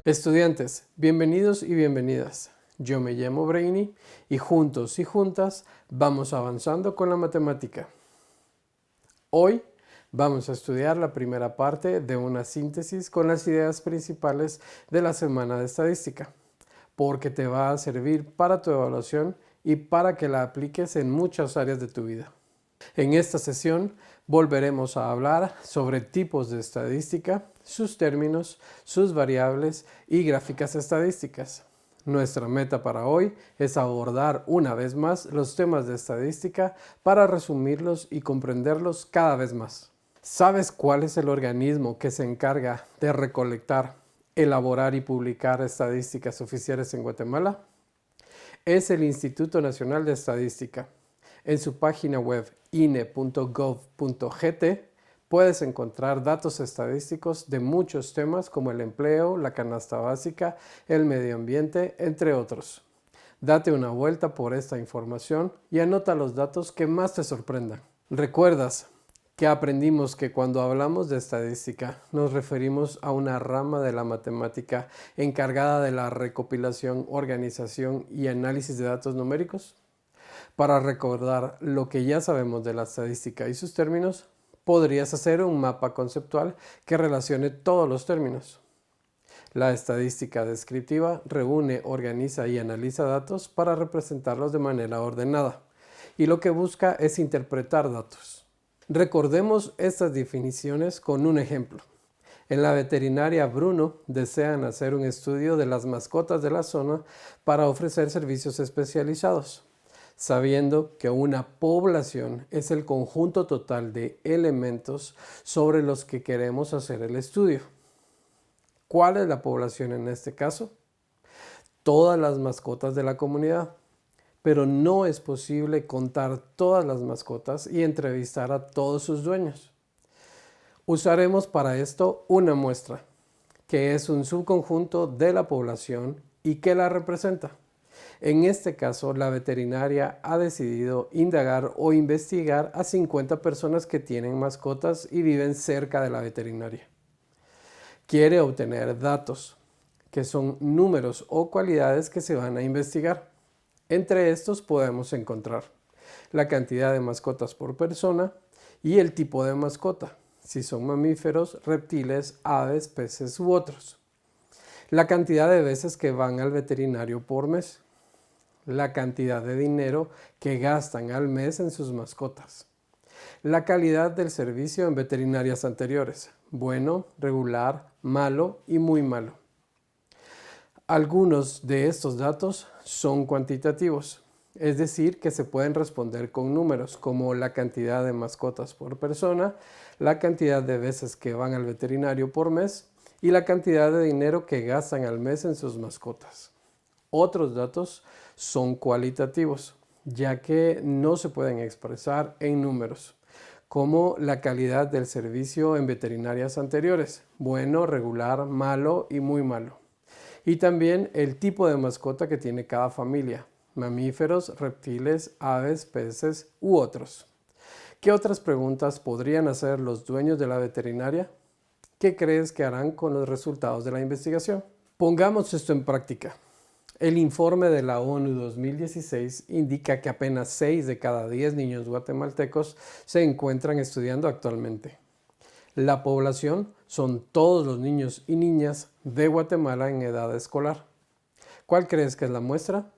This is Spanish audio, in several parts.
Estudiantes, bienvenidos y bienvenidas. Yo me llamo Brainy y juntos y juntas vamos avanzando con la matemática. Hoy vamos a estudiar la primera parte de una síntesis con las ideas principales de la semana de estadística, porque te va a servir para tu evaluación y para que la apliques en muchas áreas de tu vida. En esta sesión volveremos a hablar sobre tipos de estadística, sus términos, sus variables y gráficas estadísticas. Nuestra meta para hoy es abordar una vez más los temas de estadística para resumirlos y comprenderlos cada vez más. ¿Sabes cuál es el organismo que se encarga de recolectar, elaborar y publicar estadísticas oficiales en Guatemala? Es el Instituto Nacional de Estadística. En su página web ine.gov.gt puedes encontrar datos estadísticos de muchos temas como el empleo, la canasta básica, el medio ambiente, entre otros. Date una vuelta por esta información y anota los datos que más te sorprendan. ¿Recuerdas que aprendimos que cuando hablamos de estadística nos referimos a una rama de la matemática encargada de la recopilación, organización y análisis de datos numéricos? Para recordar lo que ya sabemos de la estadística y sus términos, podrías hacer un mapa conceptual que relacione todos los términos. La estadística descriptiva reúne, organiza y analiza datos para representarlos de manera ordenada, y lo que busca es interpretar datos. Recordemos estas definiciones con un ejemplo. En la veterinaria Bruno desean hacer un estudio de las mascotas de la zona para ofrecer servicios especializados, sabiendo que una población es el conjunto total de elementos sobre los que queremos hacer el estudio. ¿Cuál es la población en este caso? Todas las mascotas de la comunidad, pero no es posible contar todas las mascotas y entrevistar a todos sus dueños. Usaremos para esto una muestra, que es un subconjunto de la población y que la representa. En este caso, la veterinaria ha decidido indagar o investigar a 50 personas que tienen mascotas y viven cerca de la veterinaria. Quiere obtener datos, que son números o cualidades que se van a investigar. Entre estos podemos encontrar la cantidad de mascotas por persona y el tipo de mascota, si son mamíferos, reptiles, aves, peces u otros. La cantidad de veces que van al veterinario por mes. La cantidad de dinero que gastan al mes en sus mascotas. La calidad del servicio en veterinarias anteriores, bueno, regular, malo y muy malo. Algunos de estos datos son cuantitativos, es decir, que se pueden responder con números como la cantidad de mascotas por persona, la cantidad de veces que van al veterinario por mes y la cantidad de dinero que gastan al mes en sus mascotas. Otros datos son cualitativos, ya que no se pueden expresar en números, como la calidad del servicio en veterinarias anteriores, bueno, regular, malo y muy malo. Y también el tipo de mascota que tiene cada familia, mamíferos, reptiles, aves, peces u otros. ¿Qué otras preguntas podrían hacer los dueños de la veterinaria? ¿Qué crees que harán con los resultados de la investigación? Pongamos esto en práctica. El informe de la ONU 2016 indica que apenas 6 de cada 10 niños guatemaltecos se encuentran estudiando actualmente. La población son todos los niños y niñas de Guatemala en edad escolar. ¿Cuál crees que es la muestra?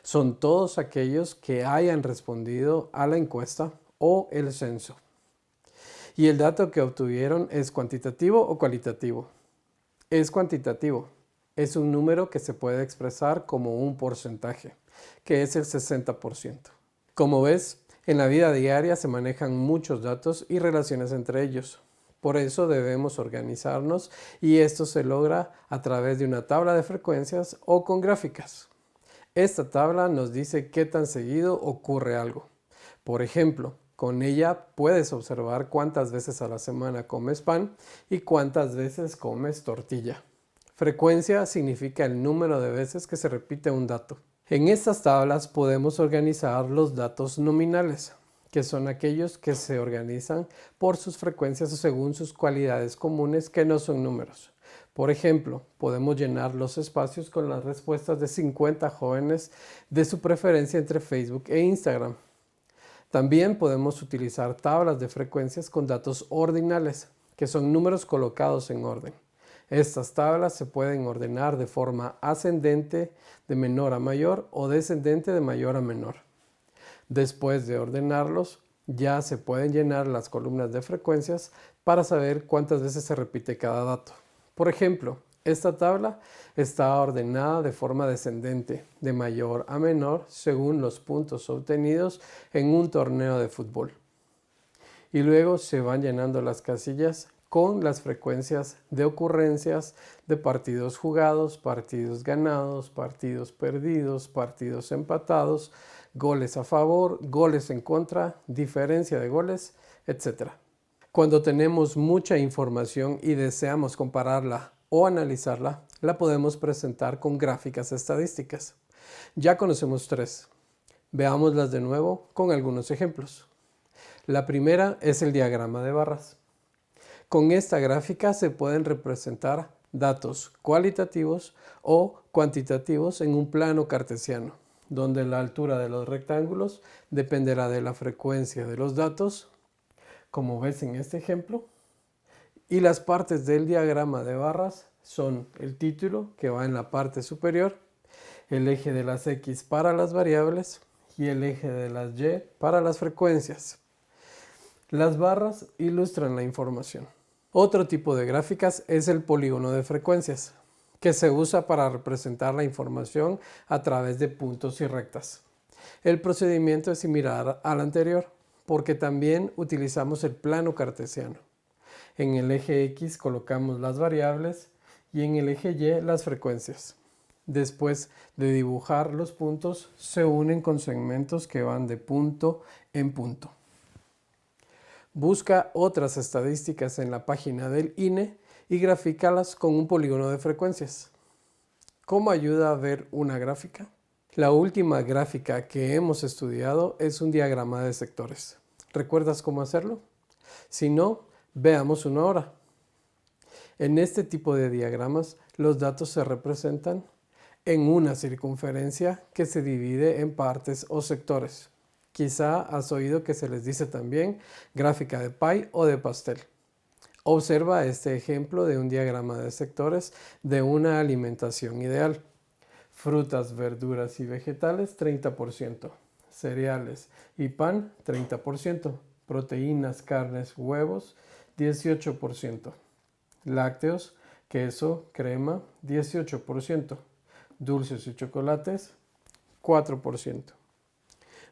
Son todos aquellos que hayan respondido a la encuesta o el censo. ¿Y el dato que obtuvieron es cuantitativo o cualitativo? Es cuantitativo. Es un número que se puede expresar como un porcentaje, que es el 60%. Como ves, en la vida diaria se manejan muchos datos y relaciones entre ellos. Por eso debemos organizarnos y esto se logra a través de una tabla de frecuencias o con gráficas. Esta tabla nos dice qué tan seguido ocurre algo. Por ejemplo, con ella puedes observar cuántas veces a la semana comes pan y cuántas veces comes tortilla. Frecuencia significa el número de veces que se repite un dato. En estas tablas podemos organizar los datos nominales, que son aquellos que se organizan por sus frecuencias o según sus cualidades comunes que no son números. Por ejemplo, podemos llenar los espacios con las respuestas de 50 jóvenes de su preferencia entre Facebook e Instagram. También podemos utilizar tablas de frecuencias con datos ordinales, que son números colocados en orden. Estas tablas se pueden ordenar de forma ascendente de menor a mayor o descendente de mayor a menor. Después de ordenarlos, ya se pueden llenar las columnas de frecuencias para saber cuántas veces se repite cada dato. Por ejemplo, esta tabla está ordenada de forma descendente, de mayor a menor, según los puntos obtenidos en un torneo de fútbol. Y luego se van llenando las casillas con las frecuencias de ocurrencias de partidos jugados, partidos ganados, partidos perdidos, partidos empatados, goles a favor, goles en contra, diferencia de goles, etc. Cuando tenemos mucha información y deseamos compararla o analizarla, la podemos presentar con gráficas estadísticas. Ya conocemos 3. Veámoslas de nuevo con algunos ejemplos. La primera es el diagrama de barras. Con esta gráfica se pueden representar datos cualitativos o cuantitativos en un plano cartesiano, donde la altura de los rectángulos dependerá de la frecuencia de los datos, como ves en este ejemplo, y las partes del diagrama de barras son el título, que va en la parte superior, el eje de las X para las variables y el eje de las Y para las frecuencias. Las barras ilustran la información. Otro tipo de gráficas es el polígono de frecuencias, que se usa para representar la información a través de puntos y rectas. El procedimiento es similar al anterior, porque también utilizamos el plano cartesiano. En el eje X colocamos las variables y en el eje Y las frecuencias. Después de dibujar los puntos, se unen con segmentos que van de punto en punto. Busca otras estadísticas en la página del INE y grafícalas con un polígono de frecuencias. ¿Cómo ayuda a ver una gráfica? La última gráfica que hemos estudiado es un diagrama de sectores. ¿Recuerdas cómo hacerlo? Si no, veamos uno ahora. En este tipo de diagramas, los datos se representan en una circunferencia que se divide en partes o sectores. Quizá has oído que se les dice también gráfica de pie o de pastel. Observa este ejemplo de un diagrama de sectores de una alimentación ideal. Frutas, verduras y vegetales 30%, cereales y pan 30%, proteínas, carnes, huevos 18%, lácteos, queso, crema 18%, dulces y chocolates 4%.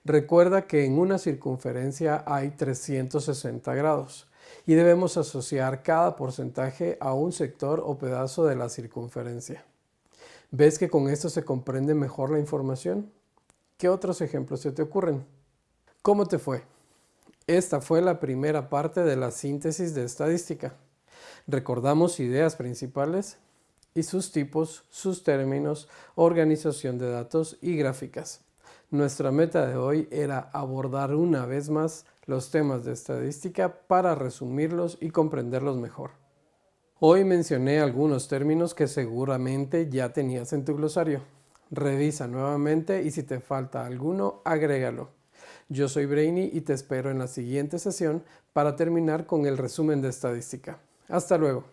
Recuerda que en una circunferencia hay 360 grados y debemos asociar cada porcentaje a un sector o pedazo de la circunferencia. ¿Ves que con esto se comprende mejor la información? ¿Qué otros ejemplos se te ocurren? ¿Cómo te fue? Esta fue la primera parte de la síntesis de estadística. Recordamos ideas principales y sus tipos, sus términos, organización de datos y gráficas. Nuestra meta de hoy era abordar una vez más los temas de estadística para resumirlos y comprenderlos mejor. Hoy mencioné algunos términos que seguramente ya tenías en tu glosario. Revisa nuevamente y si te falta alguno, agrégalo. Yo soy Brainy y te espero en la siguiente sesión para terminar con el resumen de estadística. Hasta luego.